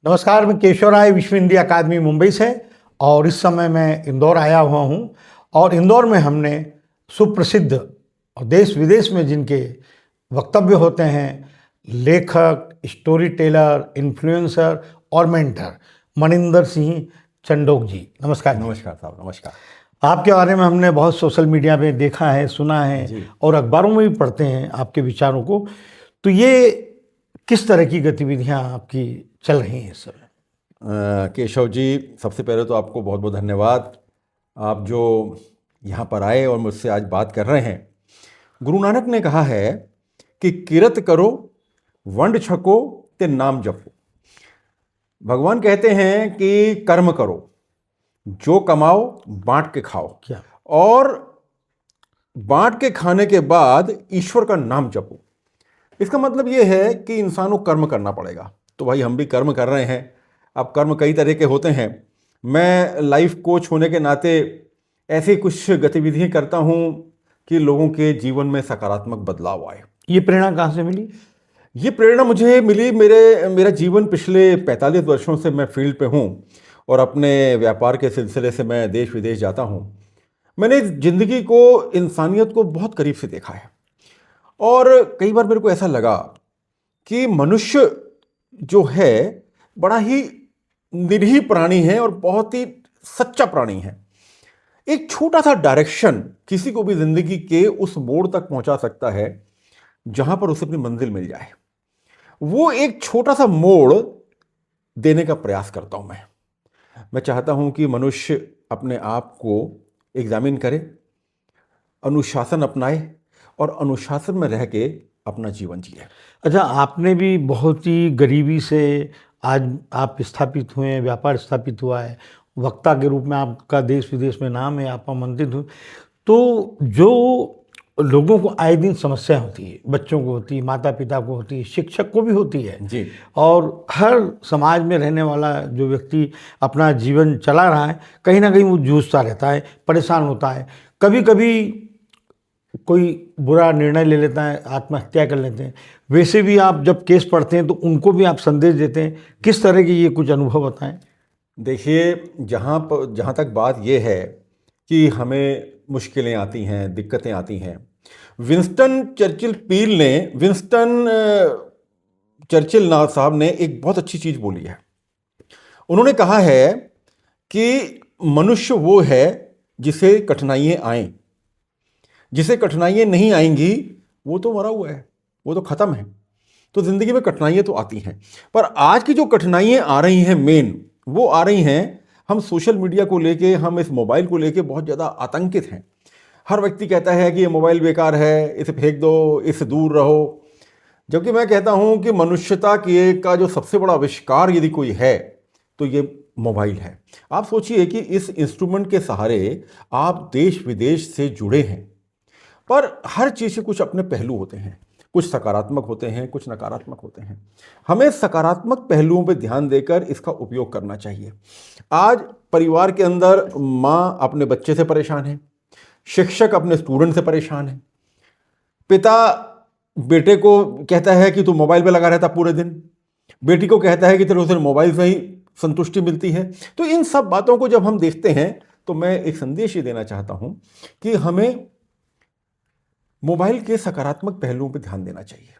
नमस्कार, मैं केशव राय विश्व हिंदी अकादमी मुंबई से और इस समय मैं इंदौर आया हुआ हूँ। और इंदौर में हमने सुप्रसिद्ध और देश विदेश में जिनके वक्तव्य होते हैं, लेखक, स्टोरी टेलर, इन्फ्लुएंसर और मेंटर, मनिंदर सिंह चंडोक जी। नमस्कार जी। नमस्कार साहब, नमस्कार। आपके बारे में हमने बहुत सोशल मीडिया पे देखा है, सुना है जी। और अखबारों में भी पढ़ते हैं आपके विचारों को। तो ये किस तरह की गतिविधियां आपकी चल रही हैं इस समय? केशव जी, सबसे पहले तो आपको बहुत बहुत धन्यवाद। आप जो यहाँ पर आए और मुझसे आज बात कर रहे हैं। गुरु नानक ने कहा है कि किरत करो, वंड छको ते नाम जपो। भगवान कहते हैं कि कर्म करो, जो कमाओ बांट के खाओ, क्या और बांट के खाने के बाद ईश्वर का नाम जपो। इसका मतलब ये है कि इंसान को कर्म करना पड़ेगा। तो भाई हम भी कर्म कर रहे हैं। अब कर्म कई तरह के होते हैं। मैं लाइफ कोच होने के नाते ऐसी कुछ गतिविधियां करता हूं कि लोगों के जीवन में सकारात्मक बदलाव आए। ये प्रेरणा कहाँ से मिली? ये प्रेरणा मुझे मिली, मेरा जीवन पिछले 45 वर्षों से मैं फील्ड पे हूँ और अपने व्यापार के सिलसिले से मैं देश विदेश जाता हूँ। मैंने ज़िंदगी को, इंसानियत को बहुत करीब से देखा है और कई बार मेरे को ऐसा लगा कि मनुष्य जो है बड़ा ही निरीह प्राणी है और बहुत ही सच्चा प्राणी है। एक छोटा सा डायरेक्शन किसी को भी जिंदगी के उस मोड़ तक पहुंचा सकता है जहां पर उसे अपनी मंजिल मिल जाए। वो एक छोटा सा मोड़ देने का प्रयास करता हूं मैं चाहता हूं कि मनुष्य अपने आप को एग्जामिन करे, अनुशासन अपनाए और अनुशासन में रह के अपना जीवन जिए। अच्छा, आपने भी बहुत ही गरीबी से आज आप स्थापित हुए हैं, व्यापार स्थापित हुआ है, वक्ता के रूप में आपका देश विदेश में नाम है, आप आमंत्रित हुए। तो जो लोगों को आए दिन समस्या होती है, बच्चों को होती है, माता पिता को होती है, शिक्षक को भी होती है जी। और हर समाज में रहने वाला जो व्यक्ति अपना जीवन चला रहा है, कहीं ना कहीं वो जूझता रहता है, परेशान होता है। कभी कभी कोई बुरा निर्णय ले लेता है, आत्महत्या कर लेते हैं। वैसे भी आप जब केस पढ़ते हैं तो उनको भी आप संदेश देते हैं। किस तरह के ये कुछ अनुभव बताएं? देखिए, जहाँ तक बात यह है कि हमें मुश्किलें आती हैं, दिक्कतें आती हैं। विंस्टन चर्चिल साहब ने एक बहुत अच्छी चीज़ बोली है। उन्होंने कहा है कि मनुष्य वो है जिसे कठिनाइयाँ आएं, जिसे कठिनाइयाँ नहीं आएंगी वो तो मरा हुआ है, वो तो ख़त्म है। तो ज़िंदगी में कठिनाइयाँ तो आती हैं, पर आज की जो कठिनाइयाँ आ रही हैं मेन वो आ रही हैं, हम सोशल मीडिया को लेके, हम इस मोबाइल को लेके बहुत ज़्यादा आतंकित हैं। हर व्यक्ति कहता है कि ये मोबाइल बेकार है, इसे फेंक दो, इससे दूर रहो। जबकि मैं कहता हूँ कि मनुष्यता का जो सबसे बड़ा आविष्कार यदि कोई है तो ये मोबाइल है। आप सोचिए कि इस इंस्ट्रूमेंट के सहारे आप देश विदेश से जुड़े हैं, पर हर चीज़ के कुछ अपने पहलू होते हैं, कुछ सकारात्मक होते हैं, कुछ नकारात्मक होते हैं। हमें सकारात्मक पहलुओं पर ध्यान देकर इसका उपयोग करना चाहिए। आज परिवार के अंदर माँ अपने बच्चे से परेशान है, शिक्षक अपने स्टूडेंट से परेशान है, पिता बेटे को कहता है कि तू मोबाइल पे लगा रहता पूरे दिन, बेटी को कहता है कि तेरे उसे मोबाइल से ही संतुष्टि मिलती है। तो इन सब बातों को जब हम देखते हैं तो मैं एक संदेश ये देना चाहता हूं कि हमें मोबाइल के सकारात्मक पहलुओं पर ध्यान देना चाहिए।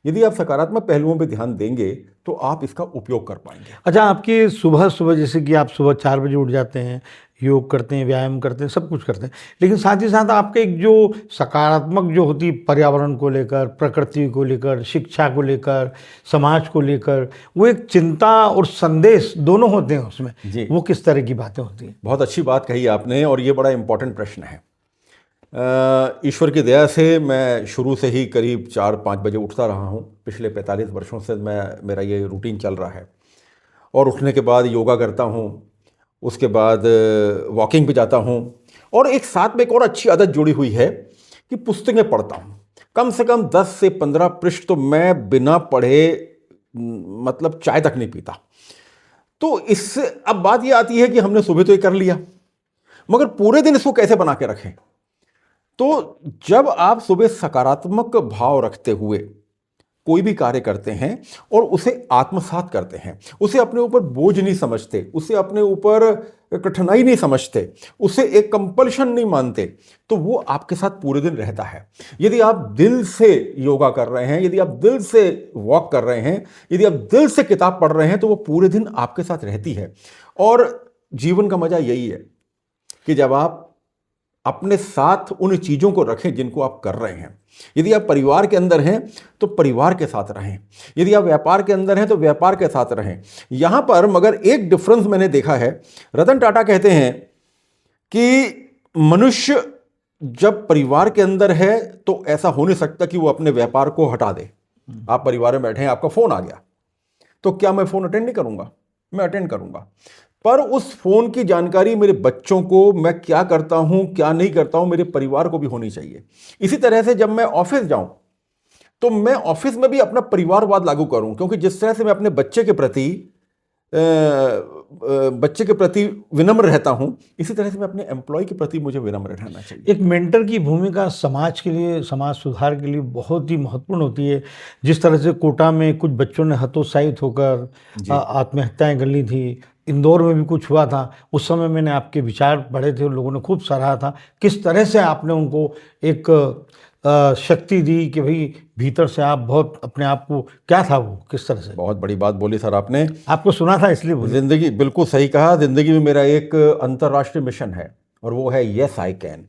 यदि आप सकारात्मक पहलुओं पर ध्यान देंगे तो आप इसका उपयोग कर पाएंगे। अच्छा, आपकी सुबह सुबह जैसे कि आप सुबह 4 बजे उठ जाते हैं, योग करते हैं, व्यायाम करते हैं, सब कुछ करते हैं, लेकिन साथ ही साथ आपके एक जो सकारात्मक जो होती है पर्यावरण को लेकर, प्रकृति को लेकर, शिक्षा को लेकर, समाज को लेकर, वो एक चिंता और संदेश दोनों होते हैं उसमें। जी। वो किस तरह की बातें होती हैं? बहुत अच्छी बात कही आपने और ये बड़ा इंपॉर्टेंट प्रश्न है। ईश्वर की दया से मैं शुरू से ही करीब 4-5 बजे उठता रहा हूँ। पिछले 45 वर्षों से मेरा ये रूटीन चल रहा है। और उठने के बाद योगा करता हूँ, उसके बाद वॉकिंग पे जाता हूँ और एक साथ में एक और अच्छी आदत जुड़ी हुई है कि पुस्तकें पढ़ता हूँ। कम से कम 10 से 15 पृष्ठ तो मैं बिना पढ़े मतलब चाय तक नहीं पीता। तो इससे अब बात ये आती है कि हमने सुबह तो ये कर लिया, मगर पूरे दिन इसको कैसे बना के रखें। तो जब आप सुबह सकारात्मक भाव रखते हुए कोई भी कार्य करते हैं और उसे आत्मसात करते हैं, उसे अपने ऊपर बोझ नहीं समझते, उसे अपने ऊपर कठिनाई नहीं समझते, उसे एक कंपल्शन नहीं मानते, तो वो आपके साथ पूरे दिन रहता है। यदि आप दिल से योगा कर रहे हैं, यदि आप दिल से वॉक कर रहे हैं, यदि आप दिल से किताब पढ़ रहे हैं, तो वो पूरे दिन आपके साथ रहती है। और जीवन का मजा यही है कि जब आप अपने साथ उन चीज़ों को रखें जिनको आप कर रहे हैं। यदि आप परिवार के अंदर हैं तो परिवार के साथ रहें, यदि आप व्यापार के अंदर हैं तो व्यापार के साथ रहें। यहां पर मगर एक डिफरेंस मैंने देखा है। रतन टाटा कहते हैं कि मनुष्य जब परिवार के अंदर है तो ऐसा हो नहीं सकता कि वो अपने व्यापार को हटा दे। आप परिवार में बैठे हैं, आपका फोन आ गया, तो क्या मैं फोन अटेंड नहीं करूंगा? मैं अटेंड करूंगा, पर उस फोन की जानकारी मेरे बच्चों को, मैं क्या करता हूं क्या नहीं करता हूं, मेरे परिवार को भी होनी चाहिए। इसी तरह से जब मैं ऑफिस जाऊं तो मैं ऑफिस में भी अपना परिवारवाद लागू करूं, क्योंकि जिस तरह से मैं अपने बच्चे के प्रति विनम्र रहता हूं, इसी तरह से मैं अपने एम्प्लॉय के प्रति मुझे विनम्र रहना चाहिए। एक मेंटर की भूमिका समाज के लिए, समाज सुधार के लिए बहुत ही महत्वपूर्ण होती है। जिस तरह से कोटा में कुछ बच्चों ने हतोत्साहित होकर आत्महत्याएं कर ली थी, इंदौर में भी कुछ हुआ था, उस समय मैंने आपके विचार पढ़े थे और लोगों ने खूब सराहा था। किस तरह से आपने उनको एक शक्ति दी कि भाई भीतर से आप बहुत अपने आप को, क्या था वो, किस तरह से? बहुत बड़ी बात बोली सर आपने। आपको सुना था इसलिए बोली। जिंदगी, बिल्कुल सही कहा। जिंदगी में मेरा एक अंतर्राष्ट्रीय मिशन है और वो है यस आई कैन।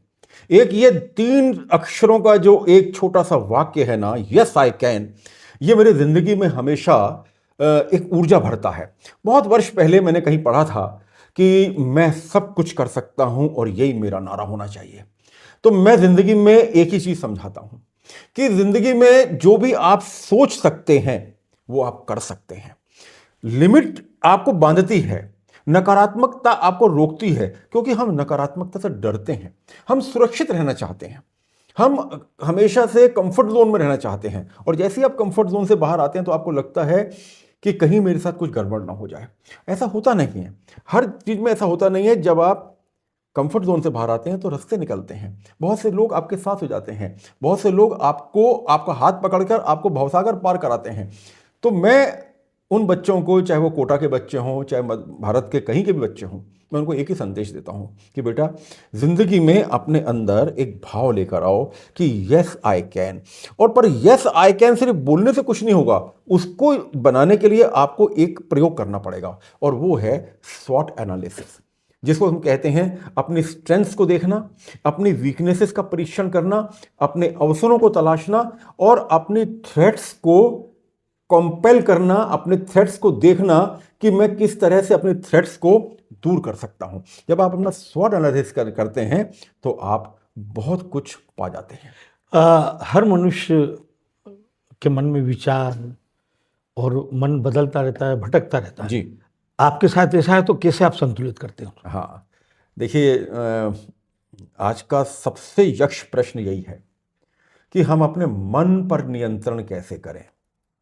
एक ये 3 अक्षरों का जो एक छोटा सा वाक्य है ना, यस आई कैन, ये मेरे जिंदगी में हमेशा एक ऊर्जा भरता है। बहुत वर्ष पहले मैंने कहीं पढ़ा था कि मैं सब कुछ कर सकता हूं और यही मेरा नारा होना चाहिए। तो मैं जिंदगी में एक ही चीज समझाता हूं कि जिंदगी में जो भी आप सोच सकते हैं वो आप कर सकते हैं। लिमिट आपको बांधती है, नकारात्मकता आपको रोकती है, क्योंकि हम नकारात्मकता से डरते हैं। हम सुरक्षित रहना चाहते हैं, हम हमेशा से कंफर्ट जोन में रहना चाहते हैं, और जैसे ही आप कंफर्ट जोन से बाहर आते हैं तो आपको लगता है कि कहीं मेरे साथ कुछ गड़बड़ ना हो जाए। ऐसा होता नहीं है, हर चीज में ऐसा होता नहीं है। जब आप कंफर्ट जोन से बाहर आते हैं तो रास्ते निकलते हैं, बहुत से लोग आपके साथ हो जाते हैं, बहुत से लोग आपका हाथ पकड़कर आपको भवसागर पार कराते हैं। तो मैं उन बच्चों को, चाहे वो कोटा के बच्चे हों, चाहे भारत के कहीं के भी बच्चे हों, मैं उनको एक ही संदेश देता हूं कि बेटा, जिंदगी में अपने अंदर एक भाव लेकर आओ कि यस आई कैन। और पर यस आई कैन सिर्फ बोलने से कुछ नहीं होगा, उसको बनाने के लिए आपको एक प्रयोग करना पड़ेगा, और वो है स्वॉट एनालिसिस, जिसको हम कहते हैं अपनी स्ट्रेंथ्स को देखना, अपनी वीकनेसेस का परीक्षण करना, अपने अवसरों को तलाशना और अपनी थ्रेट्स को कंपेल करना, अपने थ्रेट्स को देखना कि मैं किस तरह से अपने थ्रेट्स को दूर कर सकता हूं। जब आप अपना स्वॉट एनालिसिस करते हैं तो आप बहुत कुछ पा जाते हैं। हर मनुष्य के मन में विचार और मन बदलता रहता है, भटकता रहता है। जी, आपके साथ ऐसा है तो कैसे आप संतुलित करते हो? हाँ, देखिए, आज का सबसे यक्ष प्रश्न यही है कि हम अपने मन पर नियंत्रण कैसे करें।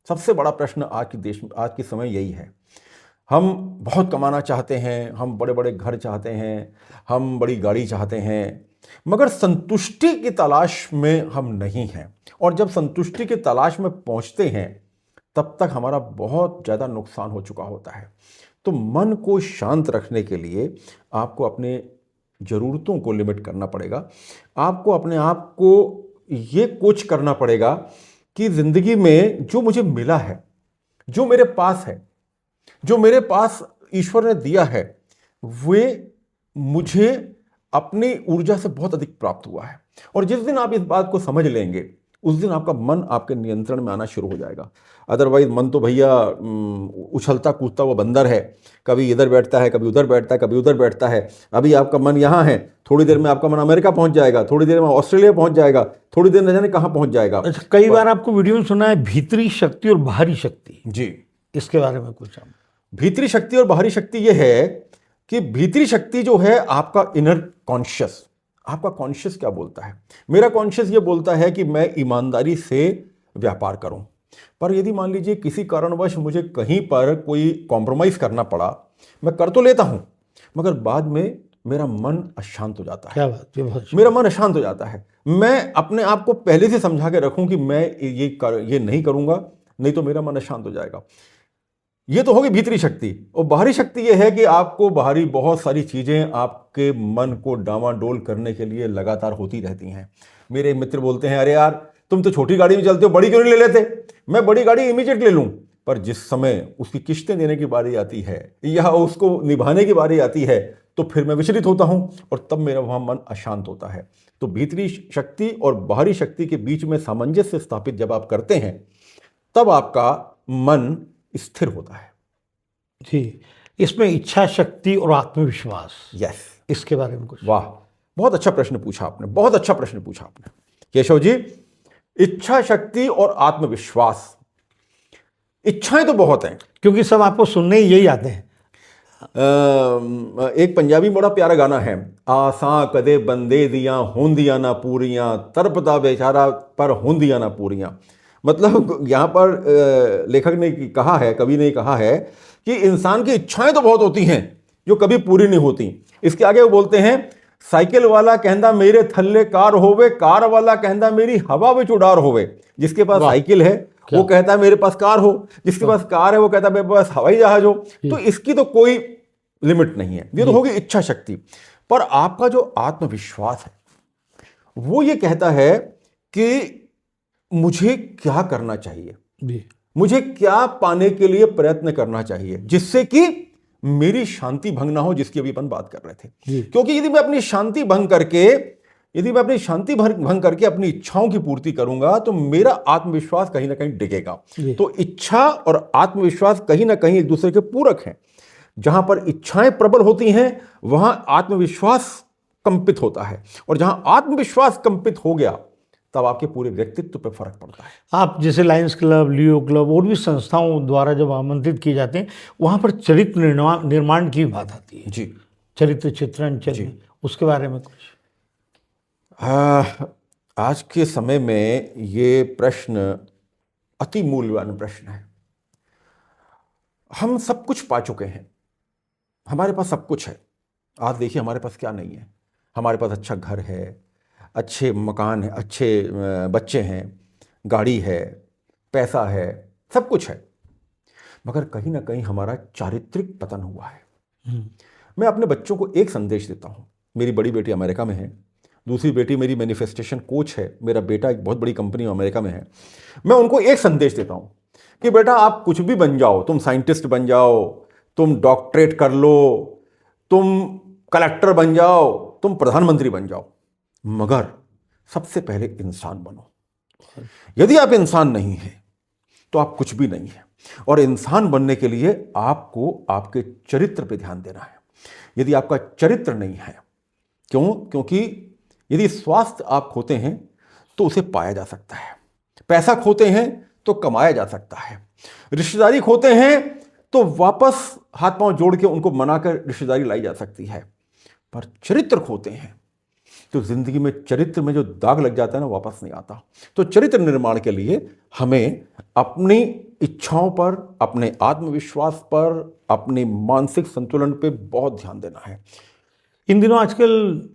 सबसे बड़ा प्रश्न आज के समय यही है। हम बहुत कमाना चाहते हैं, हम बड़े बड़े घर चाहते हैं, हम बड़ी गाड़ी चाहते हैं, मगर संतुष्टि की तलाश में हम नहीं हैं। और जब संतुष्टि की तलाश में पहुंचते हैं तब तक हमारा बहुत ज़्यादा नुकसान हो चुका होता है। तो मन को शांत रखने के लिए आपको अपने ज़रूरतों को लिमिट करना पड़ेगा। आपको अपने आप को ये कोच करना पड़ेगा कि ज़िंदगी में जो मुझे मिला है, जो मेरे पास है, जो मेरे पास ईश्वर ने दिया है, वे मुझे अपनी ऊर्जा से बहुत अधिक प्राप्त हुआ है। और जिस दिन आप इस बात को समझ लेंगे, उस दिन आपका मन आपके नियंत्रण में आना शुरू हो जाएगा। अदरवाइज मन तो भैया उछलता कूदता वो बंदर है, कभी इधर बैठता है, कभी उधर बैठता है, कभी उधर बैठता है। अभी आपका मन यहाँ है, थोड़ी देर में आपका मन अमेरिका पहुंच जाएगा, थोड़ी देर में ऑस्ट्रेलिया पहुंच जाएगा, थोड़ी देर न जाने कहाँ पहुंच जाएगा। अच्छा, कई बार आपको वीडियो में सुना है भीतरी शक्ति और बाहरी शक्ति, जी, इसके बारे में कुछ? भीतरी शक्ति और बाहरी शक्ति ये है कि भीतरी शक्ति जो है आपका इनर कॉन्शियस, आपका कॉन्शियस क्या बोलता है। मेरा कॉन्शियस ये बोलता है कि मैं ईमानदारी से व्यापार करूं, पर यदि मान लीजिए किसी कारणवश मुझे कहीं पर कोई कॉम्प्रोमाइज़ करना पड़ा, मैं कर तो लेता हूं मगर बाद में मेरा मन अशांत हो जाता है। क्या बात, ये बहुत मेरा मन अशांत हो जाता है। मैं अपने आप को पहले से समझा के रखूं कि मैं ये नहीं करूंगा, नहीं तो मेरा मन अशांत हो जाएगा। ये तो होगी भीतरी शक्ति। और बाहरी शक्ति ये है कि आपको बाहरी बहुत सारी चीज़ें आपके मन को डामाडोल करने के लिए लगातार होती रहती हैं। मेरे एक मित्र बोलते हैं, अरे यार तुम तो छोटी गाड़ी में चलते हो, बड़ी क्यों नहीं ले लेते? मैं बड़ी गाड़ी इमीडिएट ले लूँ, पर जिस समय उसकी किस्तें देने की बारी आती है या उसको निभाने की बारी आती है तो फिर मैं विचलित होता हूँ और तब मेरा वहाँ मन अशांत होता है। तो भीतरी शक्ति और बाहरी शक्ति के बीच में सामंजस्य स्थापित जब आप करते हैं तब आपका मन स्थिर होता है। जी, इसमें इच्छा शक्ति और आत्मविश्वास, यस, इसके बारे में कुछ? वाह, बहुत अच्छा प्रश्न पूछा आपने, बहुत अच्छा प्रश्न पूछा आपने केशव जी। इच्छा शक्ति और आत्मविश्वास, इच्छाएं तो बहुत हैं, क्योंकि सब आपको सुनने ही यही आते हैं। एक पंजाबी बड़ा प्यारा गाना है, आसां कदे बंदे दियां होंदियां ना पूरियां, तरपदा बेचारा पर होंदियां ना पूरियां। मतलब यहाँ पर लेखक ने कहा है, कवि ने कहा है कि इंसान की इच्छाएं तो बहुत होती हैं जो कभी पूरी नहीं होती। इसके आगे वो बोलते हैं, साइकिल वाला कहता मेरे थल्ले कार होवे, कार वाला कहता मेरी हवा विच उड़ार होवे। जिसके पास साइकिल है वो कहता है मेरे पास कार हो, जिसके पास कार है वो कहता है मेरे पास हवाई जहाज हो। तो इसकी तो कोई लिमिट नहीं है। ये तो होगी इच्छा शक्ति। पर आपका जो आत्मविश्वास है वो ये कहता है कि मुझे क्या करना चाहिए, मुझे क्या पाने के लिए प्रयत्न करना चाहिए जिससे कि मेरी शांति भंग ना हो, जिसकी अभी अपन बात कर रहे थे। क्योंकि यदि मैं अपनी शांति भंग करके अपनी इच्छाओं की पूर्ति करूंगा तो मेरा आत्मविश्वास कहीं ना कहीं डिगेगा। तो इच्छा और आत्मविश्वास कहीं ना कहीं एक दूसरे के पूरक हैं। जहां पर इच्छाएं प्रबल होती हैं वहां आत्मविश्वास कंपित होता है, और जहां आत्मविश्वास कंपित हो गया तब आपके पूरे व्यक्तित्व पर फर्क पड़ता है। आप जैसे लायंस क्लब, लियो क्लब और भी संस्थाओं द्वारा जब आमंत्रित किए जाते हैं वहाँ पर चरित्र निर्माण की बात आती है। जी, चरित्र चित्रण उसके बारे में कुछ? आज के समय में ये प्रश्न अति मूल्यवान प्रश्न है। हम सब कुछ पा चुके हैं, हमारे पास सब कुछ है। आज देखिए हमारे पास क्या नहीं है। हमारे पास अच्छा घर है, अच्छे मकान है, अच्छे बच्चे हैं, गाड़ी है, पैसा है, सब कुछ है, मगर कहीं ना कहीं हमारा चारित्रिक पतन हुआ है। मैं अपने बच्चों को एक संदेश देता हूँ। मेरी बड़ी बेटी अमेरिका में है, दूसरी बेटी मेरी मैन्युफेस्टेशन कोच है, मेरा बेटा एक बहुत बड़ी कंपनी अमेरिका में है। मैं उनको एक संदेश देता हूँ कि बेटा आप कुछ भी बन जाओ, तुम साइंटिस्ट बन जाओ, तुम डॉक्टरेट कर लो, तुम कलेक्टर बन जाओ, तुम प्रधानमंत्री बन जाओ, मगर सबसे पहले इंसान बनो। यदि आप इंसान नहीं हैं तो आप कुछ भी नहीं हैं। और इंसान बनने के लिए आपको आपके चरित्र पे ध्यान देना है। यदि आपका चरित्र नहीं है, क्योंकि यदि स्वास्थ्य आप खोते हैं तो उसे पाया जा सकता है, पैसा खोते हैं तो कमाया जा सकता है, रिश्तेदारी खोते हैं तो वापस हाथ पांव जोड़ के उनको मनाकर रिश्तेदारी लाई जा सकती है, पर चरित्र खोते हैं तो जिंदगी में चरित्र में जो दाग लग जाता है ना, वापस नहीं आता। तो चरित्र निर्माण के लिए हमें अपनी इच्छाओं पर, अपने आत्मविश्वास पर, अपने मानसिक संतुलन पे बहुत ध्यान देना है। इन दिनों आजकल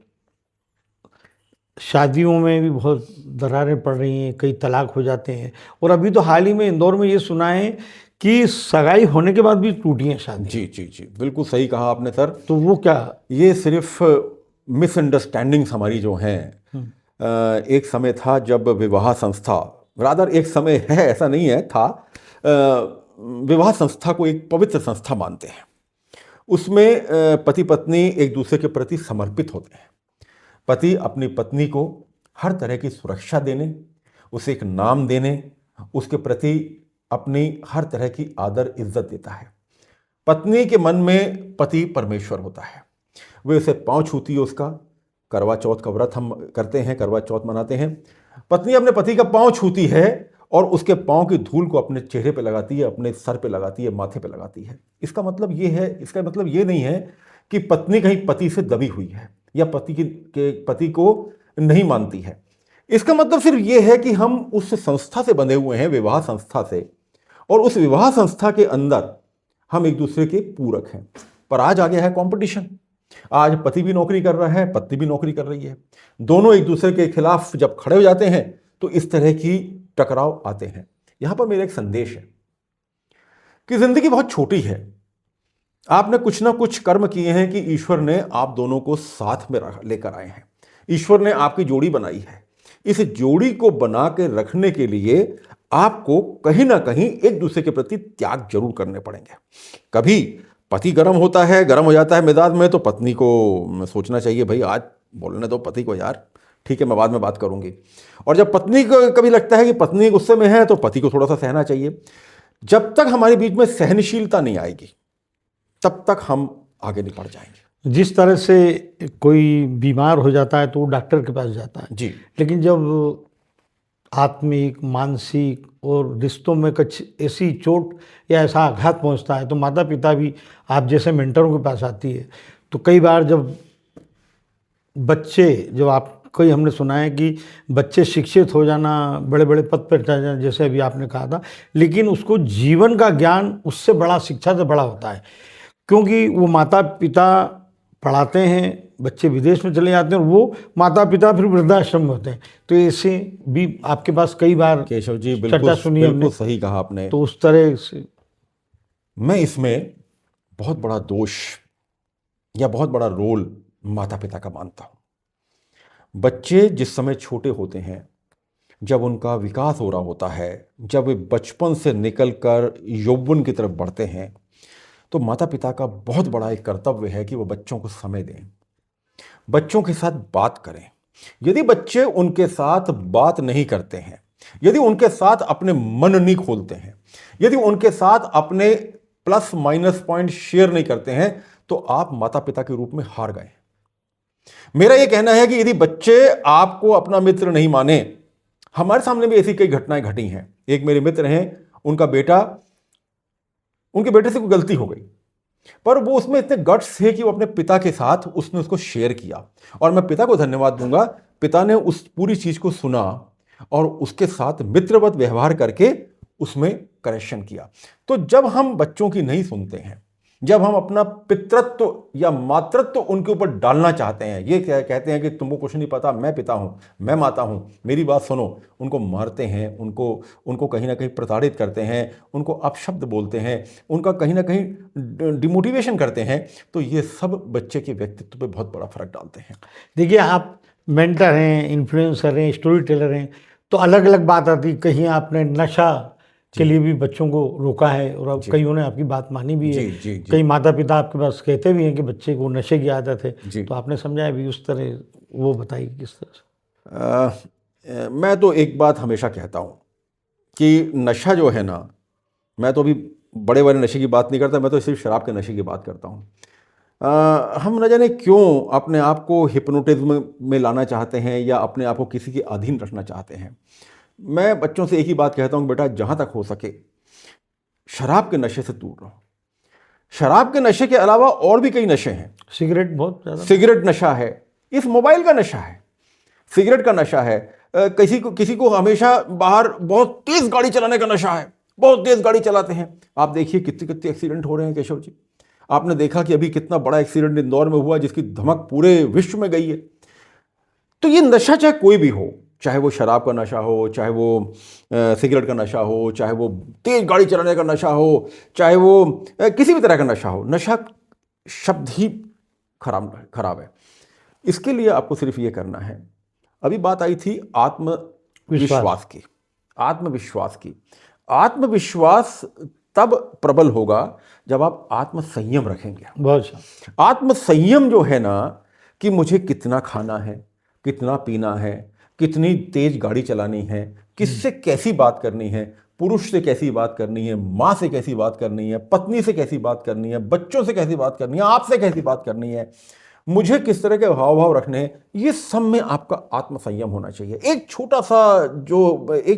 शादियों में भी बहुत दरारें पड़ रही हैं, कई तलाक हो जाते हैं, और अभी तो हाल ही में इंदौर में ये सुना है कि सगाई होने के बाद भी टूटी हैं शादी। जी जी जी, बिल्कुल सही कहा आपने सर। तो वो क्या? ये सिर्फ मिसअंडरस्टैंडिंग्स हमारी जो हैं। एक समय था जब विवाह संस्था, रादर एक समय है, ऐसा नहीं है, था, विवाह संस्था को एक पवित्र संस्था मानते हैं। उसमें पति पत्नी एक दूसरे के प्रति समर्पित होते हैं। पति अपनी पत्नी को हर तरह की सुरक्षा देने, उसे एक नाम देने, उसके प्रति अपनी हर तरह की आदर इज्जत देता है। पत्नी के मन में पति परमेश्वर होता है। वे उसे पाँव छूती है, उसका करवा चौथ का व्रत हम करते हैं, करवा चौथ मनाते हैं। पत्नी अपने पति का पाँव छूती है और उसके पाँव की धूल को अपने चेहरे पे लगाती है, अपने सर पे लगाती है, माथे पे लगाती है। इसका मतलब ये नहीं है कि पत्नी कहीं पति से दबी हुई है या पति को नहीं मानती है। इसका मतलब सिर्फ ये है कि हम उस संस्था से बंधे हुए हैं, विवाह संस्था से, और उस विवाह संस्था के अंदर हम एक दूसरे के पूरक हैं। पर आज आ गया है कंपटीशन। आज पति भी नौकरी कर रहा है, पत्नी भी नौकरी कर रही है। दोनों एक दूसरे के खिलाफ जब खड़े हो जाते हैं तो इस तरह की टकराव आते हैं। यहां पर मेरा एक संदेश है कि जिंदगी बहुत छोटी है। आपने कुछ ना कुछ कर्म किए हैं कि ईश्वर ने आप दोनों को साथ में लेकर आए हैं। ईश्वर ने आपकी जोड़ी बनाई है। इस जोड़ी को बना के रखने के लिए आपको कहीं ना कहीं एक दूसरे के प्रति त्याग जरूर करने पड़ेंगे। कभी पति गर्म होता है, गर्म हो जाता है मिजाज में, तो पत्नी को सोचना चाहिए भाई आज बोलने दो पति को, यार ठीक है मैं बाद में बात करूंगी। और जब पत्नी को कभी लगता है कि पत्नी गुस्से में है, तो पति को थोड़ा सा सहना चाहिए। जब तक हमारे बीच में सहनशीलता नहीं आएगी तब तक हम आगे नहीं बढ़ जाएंगे। जिस तरह से कोई बीमार हो जाता है तो वो डॉक्टर के पास जाता है जी, लेकिन जब आत्मिक, मानसिक और रिश्तों में कुछ ऐसी चोट या ऐसा आघात पहुंचता है तो माता पिता भी आप जैसे मेंटरों के पास आती है। तो कई बार जब बच्चे, जब आप कोई हमने सुना है कि बच्चे शिक्षित हो जाना, बड़े बड़े पद पर चढ़ जाना, जैसे अभी आपने कहा था, लेकिन उसको जीवन का ज्ञान उससे बड़ा, शिक्षा से बड़ा होता है, क्योंकि वो माता पिता पढ़ाते हैं, बच्चे विदेश में चले जाते हैं और वो माता पिता फिर वृद्धाश्रम में होते हैं। तो ऐसे भी आपके पास कई बार केशव जी चर्चा सुनी हमने। बिल्कुल सही कहा आपने। तो उस तरह से मैं इसमें बहुत बड़ा दोष या बहुत बड़ा रोल माता पिता का मानता हूं। बच्चे जिस समय छोटे होते हैं, जब उनका विकास हो रहा होता है, जब वे बचपन से निकलकर यौवन की तरफ बढ़ते हैं, तो माता पिता का बहुत बड़ा एक कर्तव्य है कि वो बच्चों को समय दें, बच्चों के साथ बात करें। यदि बच्चे उनके साथ बात नहीं करते हैं, यदि उनके साथ अपने मन नहीं खोलते हैं, यदि उनके साथ अपने प्लस माइनस पॉइंट शेयर नहीं करते हैं, तो आप माता पिता के रूप में हार गए। मेरा यह कहना है कि यदि बच्चे आपको अपना मित्र नहीं माने, हमारे सामने भी ऐसी कई घटनाएं घटी हैं। एक मेरे मित्र हैं, उनके बेटे से कोई गलती हो गई, पर वो उसमें इतने गट्स थे कि वो अपने पिता के साथ उसने उसको शेयर किया। और मैं पिता को धन्यवाद दूंगा, पिता ने उस पूरी चीज को सुना और उसके साथ मित्रवत व्यवहार करके उसमें करेक्शन किया। तो जब हम बच्चों की नहीं सुनते हैं, जब हम अपना पितृत्व या मातृत्व उनके ऊपर डालना चाहते हैं, ये कहते हैं कि तुमको कुछ नहीं पता, मैं पिता हूं, मैं माता हूं, मेरी बात सुनो, उनको मारते हैं, उनको कहीं ना कहीं प्रताड़ित करते हैं, उनको अपशब्द बोलते हैं, उनका कहीं ना कहीं डिमोटिवेशन करते हैं, तो ये सब बच्चे के व्यक्तित्व पे बहुत बड़ा फर्क डालते हैं। देखिए, आप मेंटर हैं, इन्फ्लुएंसर हैं, स्टोरी टेलर हैं, तो अलग अलग बात आती। कहीं आपने नशा के लिए भी बच्चों को रोका है और अब कईयों ने आपकी बात मानी भी है। जी। कई माता पिता आपके पास कहते भी हैं कि बच्चे को नशे की आदत है, जी। तो आपने समझाया भी उस तरह, वो बताइए किस तरह से। मैं तो एक बात हमेशा कहता हूँ कि नशा जो है ना, मैं तो अभी बड़े बड़े नशे की बात नहीं करता, मैं तो सिर्फ शराब के नशे की बात करता हूँ। हम न जाने क्यों अपने आप को हिप्नोटिज्म में लाना चाहते हैं या अपने आप को किसी के अधीन रखना चाहते हैं। मैं बच्चों से एक ही बात कहता हूँ, बेटा जहाँ तक हो सके शराब के नशे से दूर रहो। शराब के नशे के अलावा और भी कई नशे हैं। सिगरेट बहुत ज़्यादा, सिगरेट नशा है, इस मोबाइल का नशा है, सिगरेट का नशा है, किसी को हमेशा बाहर बहुत तेज गाड़ी चलाने का नशा है, बहुत तेज गाड़ी चलाते हैं। आप देखिए कितने एक्सीडेंट हो रहे हैं केशव जी। आपने देखा कि अभी कितना बड़ा एक्सीडेंट इंदौर में हुआ जिसकी धमक पूरे विश्व में गई है। तो ये नशा चाहे कोई भी हो, चाहे वो शराब का नशा हो, चाहे वो सिगरेट का नशा हो, चाहे वो तेज गाड़ी चलाने का नशा हो, चाहे वो किसी भी तरह का नशा हो, नशा शब्द ही खराब है। इसके लिए आपको सिर्फ ये करना है। अभी बात आई थी आत्मविश्वास की। आत्मविश्वास तब प्रबल होगा जब आप आत्मसंयम रखेंगे। बहुत अच्छा। आत्मसंयम जो है ना, कि मुझे कितना खाना है, कितना पीना है, कितनी तेज गाड़ी चलानी है, किससे कैसी बात करनी है, पुरुष से कैसी बात करनी है, माँ से कैसी बात करनी है, पत्नी से कैसी बात करनी है, बच्चों से कैसी बात करनी है, आपसे कैसी बात करनी है, मुझे किस तरह के हाव भाव रखने हैं, ये सब में आपका आत्मसंयम होना चाहिए। एक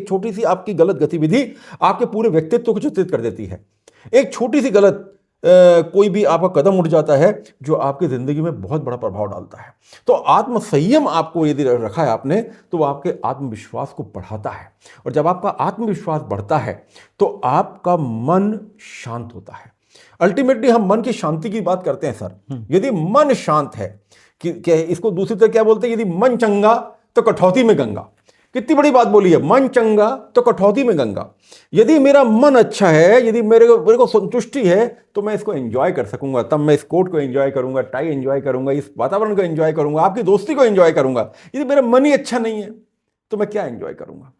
छोटी सी आपकी गलत गतिविधि आपके पूरे व्यक्तित्व को चित्रित कर देती है। एक छोटी सी गलत कोई भी आपका कदम उठ जाता है जो आपकी जिंदगी में बहुत बड़ा प्रभाव डालता है। तो आत्मसंयम आपको यदि रखा है आपने, तो वो आपके आत्मविश्वास को बढ़ाता है। और जब आपका आत्मविश्वास बढ़ता है तो आपका मन शांत होता है। अल्टीमेटली हम मन की शांति की बात करते हैं सर। यदि मन शांत है, कि इसको दूसरी तरह क्या बोलते हैं, यदि मन चंगा तो कठौती में गंगा। कितनी बड़ी बात बोली है, मन चंगा तो कठौती में गंगा। यदि मेरा मन अच्छा है, यदि मेरे को संतुष्टि है, तो मैं इसको एंजॉय कर सकूंगा। तब मैं इस कोट को एंजॉय करूंगा, टाई एंजॉय करूंगा, इस वातावरण को एंजॉय करूंगा, आपकी दोस्ती को एंजॉय करूंगा। यदि मेरा मन ही अच्छा नहीं है तो मैं क्या एंजॉय करूंगा।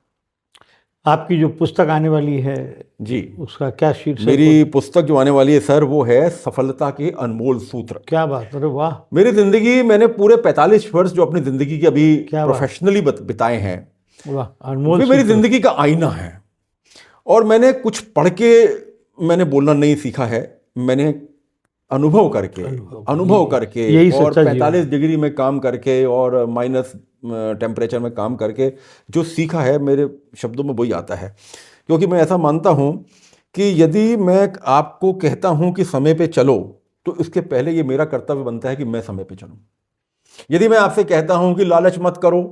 आपकी जो पुस्तक आने वाली है जी, उसका क्या शीर्षक? मेरी पुस्तक जो आने वाली है सर, वो है सफलता के अनमोल सूत्र। क्या बात, अरे वाह। मेरी जिंदगी, मैंने पूरे 45 वर्ष जो अपनी जिंदगी के अभी क्या बात। प्रोफेशनली बिताए हैं, वाह, अनमोल वे मेरी सूत्र। जिंदगी का आईना है। और मैंने कुछ पढ़ के मैंने बोलना नहीं सीखा है, मैंने अनुभव करके यही और सच्चा जीवन। 45 डिग्री में काम करके और माइनस टेम्परेचर में काम करके जो सीखा है, मेरे शब्दों में वही आता है। क्योंकि मैं ऐसा मानता हूं कि यदि मैं आपको कहता हूं कि समय पे चलो, तो इसके पहले ये मेरा कर्तव्य बनता है कि मैं समय पे चलूं। यदि मैं आपसे कहता हूं कि लालच मत करो,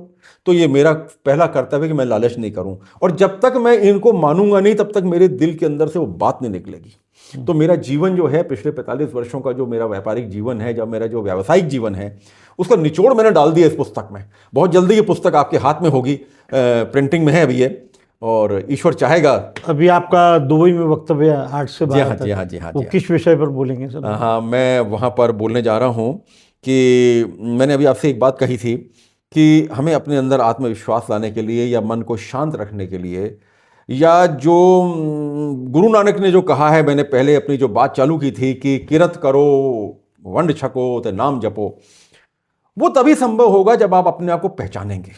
तो ये मेरा पहला कर्तव्य है कि मैं लालच नहीं करूं। और जब तक मैं इनको मानूंगा नहीं, तब तक मेरे दिल के अंदर से वो बात नहीं निकलेगी। तो मेरा जीवन जो है, पिछले 45 वर्षों का जो मेरा व्यापारिक जीवन है, जब मेरा जो व्यावसायिक जीवन है, उसका निचोड़ मैंने डाल दिया इस पुस्तक में। बहुत जल्दी ये पुस्तक आपके हाथ में होगी, प्रिंटिंग में है अभी ये, और ईश्वर चाहेगा। अभी आपका दुबई में वक्तव्य है 8 से 12 तक। जी हाँ। वो किस विषय पर बोलेंगे सर? हाँ, मैं वहाँ पर बोलने जा रहा हूँ कि मैंने अभी आपसे एक बात कही थी कि हमें अपने अंदर आत्मविश्वास लाने के लिए, या मन को शांत रखने के लिए, या जो गुरु नानक ने जो कहा है, मैंने पहले अपनी जो बात चालू की थी कि किरत करो वंड छको ते नाम जपो, वो तभी संभव होगा जब आप अपने आप को पहचानेंगे।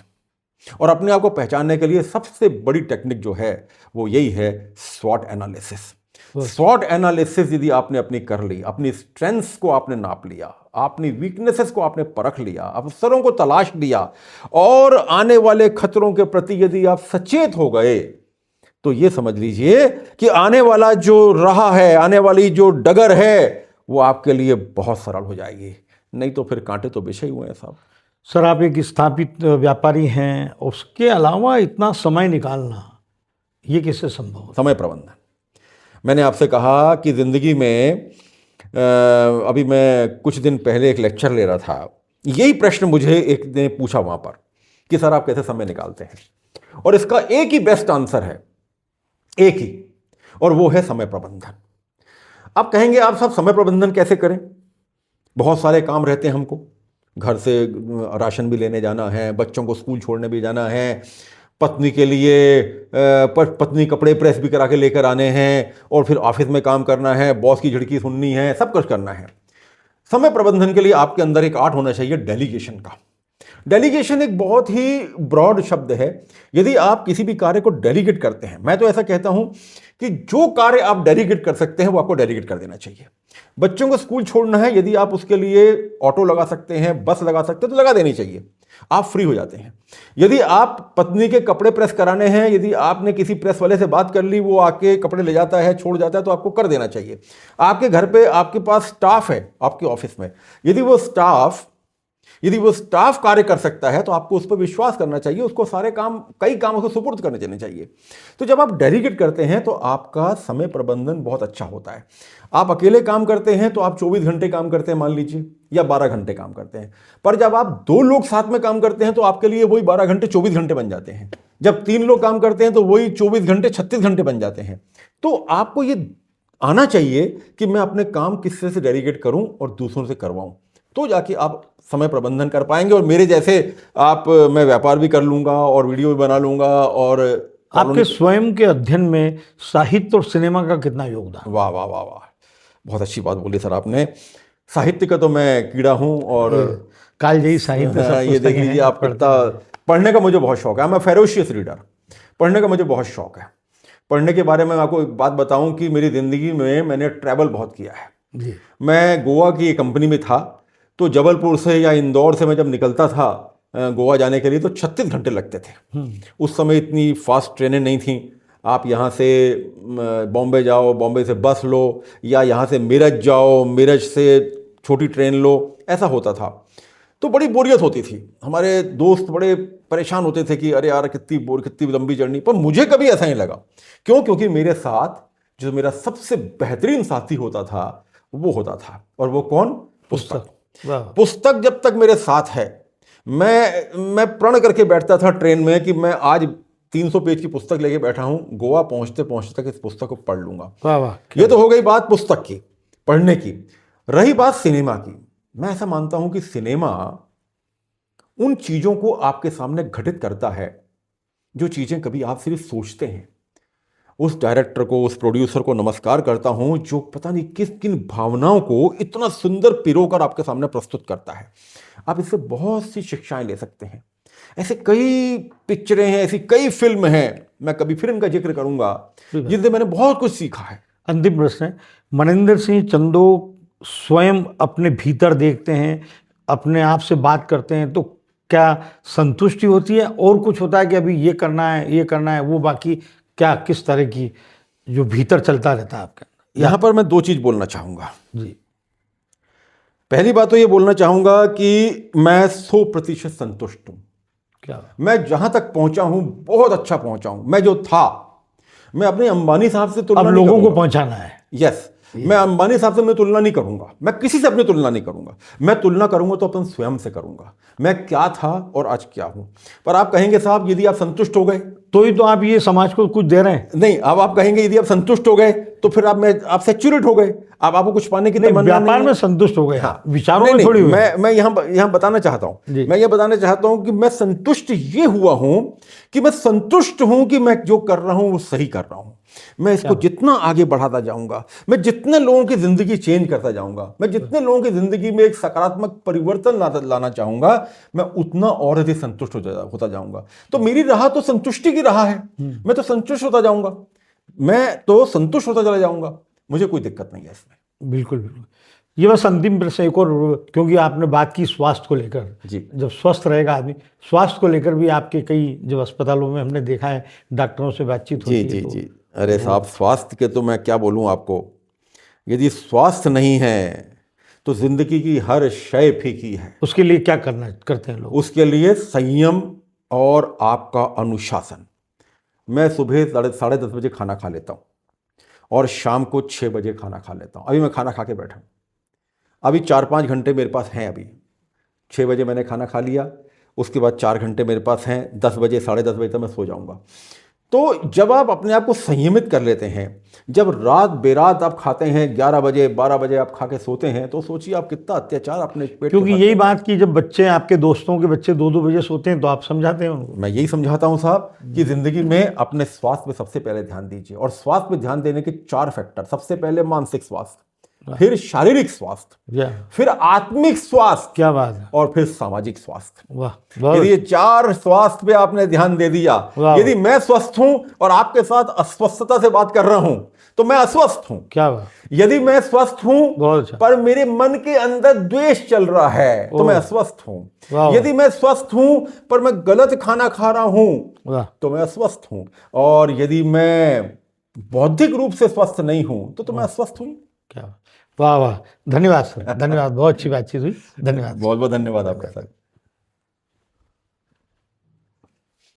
और अपने आप को पहचानने के लिए सबसे बड़ी टेक्निक जो है वो यही है, स्वॉट एनालिसिस। स्वॉट एनालिसिस यदि आपने अपनी कर ली, अपनी स्ट्रेंथ्स को आपने नाप लिया, अपनी वीकनेसेस को आपने परख लिया, अवसरों को तलाश लिया, और आने वाले खतरों के प्रति यदि आप सचेत हो गए, तो ये समझ लीजिए कि आने वाला जो रहा है, आने वाली जो डगर है, वो आपके लिए बहुत सरल हो जाएगी। नहीं तो फिर कांटे तो बिछे हुए हैं साहब। सर, आप एक स्थापित व्यापारी हैं, उसके अलावा इतना समय निकालना, ये कैसे संभव है? समय प्रबंधन। मैंने आपसे कहा कि ज़िंदगी में अभी मैं कुछ दिन पहले एक लेक्चर ले रहा था, यही प्रश्न मुझे एक ने पूछा वहाँ पर कि सर आप कैसे समय निकालते हैं, और इसका एक ही बेस्ट आंसर है, एक ही, और वो है समय प्रबंधन। आप कहेंगे आप सब समय प्रबंधन कैसे करें? बहुत सारे काम रहते हैं हमको, घर से राशन भी लेने जाना है, बच्चों को स्कूल छोड़ने भी जाना है, पत्नी के लिए पत्नी कपड़े प्रेस भी करा के लेकर आने हैं, और फिर ऑफिस में काम करना है, बॉस की झिड़की सुननी है, सब कुछ करना है। समय प्रबंधन के लिए आपके अंदर एक आर्ट होना चाहिए, डेलीगेशन का। डेलीगेशन एक बहुत ही ब्रॉड शब्द है। यदि आप किसी भी कार्य को डेलीगेट करते हैं, मैं तो ऐसा कहता हूं कि जो कार्य आप डेलीगेट कर सकते हैं वो आपको डेलीगेट कर देना चाहिए। बच्चों को स्कूल छोड़ना है, यदि आप उसके लिए ऑटो लगा सकते हैं, बस लगा सकते हैं, तो लगा देनी चाहिए, आप फ्री हो जाते हैं। यदि आप पत्नी के कपड़े प्रेस कराने हैं, यदि आपने किसी प्रेस वाले से बात कर ली, वो आके कपड़े ले जाता है, छोड़ जाता है, तो आपको कर देना चाहिए। आपके घर पे आपके पास स्टाफ है, आपके ऑफिस में, यदि वो स्टाफ कार्य कर सकता है, तो आपको उस पर विश्वास करना चाहिए, उसको सारे काम, कई काम उसको सुपुर्द करने देने चाहिए। तो जब आप डेलीगेट करते हैं तो आपका समय प्रबंधन बहुत अच्छा होता है। आप अकेले काम करते हैं तो आप 24 घंटे काम करते हैं मान लीजिए, या 12 घंटे काम करते हैं, पर जब आप 2 लोग साथ में काम करते हैं तो आपके लिए वही 12 घंटे 24 घंटे बन जाते हैं। जब 3 लोग काम करते हैं तो वही 24 घंटे 36 घंटे बन जाते हैं। तो आपको ये आना चाहिए कि मैं अपने काम किससे से डेलीगेट करूं और दूसरों से करवाऊं, तो जाके आप समय प्रबंधन कर पाएंगे। और मेरे जैसे मैं व्यापार भी कर लूंगा और वीडियो भी बना लूंगा। और आपके स्वयं के अध्ययन में साहित्य और सिनेमा का कितना योगदान? वाह वाह वाह वाह, बहुत अच्छी बात बोली सर आपने। साहित्य का तो मैं कीड़ा हूं, और कालजयी साहित्य सब ये देख लीजिए आप कितना, पढ़ने का मुझे बहुत शौक है। मैं फेरोशियस रीडर, पढ़ने का मुझे बहुत शौक है। पढ़ने के बारे में आपको एक बात बताऊं कि मेरी ज़िंदगी में मैंने ट्रैवल बहुत किया है जी। मैं गोवा की एक कंपनी में था, तो जबलपुर से या इंदौर से मैं जब निकलता था गोवा जाने के लिए, तो 36 घंटे लगते थे। उस समय इतनी फास्ट ट्रेनें नहीं थी। आप यहाँ से बॉम्बे जाओ, बॉम्बे से बस लो, या यहाँ से मेरठ जाओ, मेरठ से छोटी ट्रेन लो, ऐसा होता था। तो बड़ी बोरियत होती थी। हमारे दोस्त बड़े परेशान होते थे कि अरे यार कितनी लंबी जर्नी, पर मुझे कभी ऐसा नहीं लगा। क्यों? क्योंकि मेरे साथ जो मेरा सबसे बेहतरीन साथी होता था वो होता था, और वो कौन? पुस्तक। पुस्तक जब तक मेरे साथ है, मैं प्रण करके बैठता था ट्रेन में कि मैं आज 300 पेज की पुस्तक लेके बैठा हूं, गोवा पहुंचते पहुंचते तक इस पुस्तक को पढ़ लूंगा। वाह वाह, ये तो हो गई बात पुस्तक की, पढ़ने की। रही बात सिनेमा की, मैं ऐसा मानता हूं कि सिनेमा उन चीजों को आपके सामने घटित करता है जो चीजें कभी आप सिर्फ सोचते हैं। उस डायरेक्टर को, उस प्रोड्यूसर को नमस्कार करता हूं जो पता नहीं किन भावनाओं को इतना सुंदर पिरोकर आपके सामने प्रस्तुत करता है। आप इससे बहुत सी शिक्षाएं ले सकते हैं। ऐसे कई पिक्चरें हैं, ऐसी कई फिल्म हैं, मैं कभी फिर इनका जिक्र करूंगा, जिनसे मैंने बहुत कुछ सीखा है। अंतिम प्रश्न है, मनिंदर सिंह चंदो स्वयं अपने भीतर देखते हैं, अपने आप से बात करते हैं, तो क्या संतुष्टि होती है और कुछ होता है कि अभी ये करना है, ये करना है, वो बाकी क्या, किस तरह की जो भीतर चलता रहता है आपका? यहां पर मैं 2 चीज बोलना चाहूंगा। जी, पहली बात तो ये बोलना चाहूंगा कि मैं 100% संतुष्ट हूं। क्या? मैं जहां तक पहुंचा हूं बहुत अच्छा पहुंचा हूं। मैं जो था, मैं अपने अंबानी साहब से तुलना अब नहीं लोगों करूंगा। को पहुंचाना है। यस, मैं अंबानी साहब से मैं तुलना नहीं करूंगा, मैं किसी से अपनी तुलना नहीं करूंगा। मैं तुलना करूंगा तो अपन स्वयं से करूंगा, मैं क्या था और आज क्या हूं। पर आप कहेंगे साहब यदि आप संतुष्ट हो गए तो ही तो आप ये समाज को कुछ दे रहे हैं। नहीं, अब आप कहेंगे यदि आप संतुष्ट हो गए तो फिर आप सेचुरेट हो गए, अब आपको कुछ पाने की नहीं, तमन्ना नहीं व्यापार है। में संतुष्ट हो गए, हाँ, विचारों नहीं, में थोड़ी नहीं, हुए। मैं यहाँ बताना चाहता जी। हूं, मैं ये बताना चाहता हूं कि मैं संतुष्ट ये हुआ हूं कि मैं संतुष्ट हूं कि मैं जो कर रहा हूं वो सही कर रहा हूं। मैं इसको जितना आगे बढ़ाता जाऊंगा, मैं जितने लोगों की जिंदगी चेंज करता जाऊंगा, मैं जितने लोगों की जिंदगी में एक सकारात्मक परिवर्तन लाना चाहूंगा, मैं उतना और अधिक संतुष्ट होता जाऊंगा। तो मेरी राह तो संतुष्टि की राह है, मैं तो संतुष्ट होता जाऊंगा, मैं तो संतुष्ट होता चला जाऊंगा, मुझे कोई दिक्कत नहीं है इसमें। बिल्कुल बिल्कुल। ये बस अंतिम प्रश्न एक और, क्योंकि आपने बात की स्वास्थ्य को लेकर, जी। जब स्वस्थ रहेगा आदमी, स्वास्थ्य को लेकर भी आपके कई जब अस्पतालों में हमने देखा है, डॉक्टरों से बातचीत होती जी है जी जी। अरे साहब, स्वास्थ्य के तो मैं क्या बोलूं आपको, यदि स्वास्थ्य नहीं है तो जिंदगी की हर शय फीकी है। उसके लिए क्या करते हैं लोग? उसके लिए संयम और आपका अनुशासन। मैं सुबह 10:30 बजे खाना खा लेता हूँ और शाम को 6 बजे खाना खा लेता हूँ। अभी मैं खाना खा के बैठा हूँ, अभी 4-5 घंटे मेरे पास हैं। अभी 6 बजे मैंने खाना खा लिया, उसके बाद 4 घंटे मेरे पास हैं। 10 बजे 10:30 बजे तक मैं सो जाऊँगा। तो जब आप अपने आप को संयमित कर लेते हैं, जब रात बेरात आप खाते हैं, 11 बजे 12 बजे आप खा के सोते हैं, तो सोचिए आप कितना अत्याचार अपने पेट, क्योंकि यही बात की जब बच्चे, आपके दोस्तों के बच्चे 2-2 बजे सोते हैं तो आप समझाते हैं उनको। मैं यही समझाता हूं साहब कि जिंदगी में अपने स्वास्थ्य पे सबसे पहले ध्यान दीजिए। और स्वास्थ्य पे ध्यान देने के 4 फैक्टर, सबसे पहले मानसिक स्वास्थ्य, फिर शारीरिक स्वास्थ्य, फिर आत्मिक स्वास्थ्य, क्या बात है, और फिर सामाजिक स्वास्थ्य। वाह, यदि ये 4 स्वास्थ्य पे आपने ध्यान दे दिया, यदि मैं स्वस्थ हूं और आपके साथ अस्वस्थता से बात कर रहा हूं तो मैं अस्वस्थ हूं। क्या बात, यदि मैं स्वस्थ हूं अच्छा, पर मेरे मन के अंदर द्वेष चल रहा है तो मैं अस्वस्थ हूं। यदि मैं स्वस्थ हूं पर मैं गलत खाना खा रहा हूं तो मैं अस्वस्थ हूं। और यदि मैं बौद्धिक रूप से स्वस्थ नहीं हूं तो मैं अस्वस्थ हूं। क्या, वाह वाह, धन्यवाद सर, धन्यवाद, बहुत अच्छी बातचीत हुई, धन्यवाद। बहुत बहुत धन्यवाद आपका सर।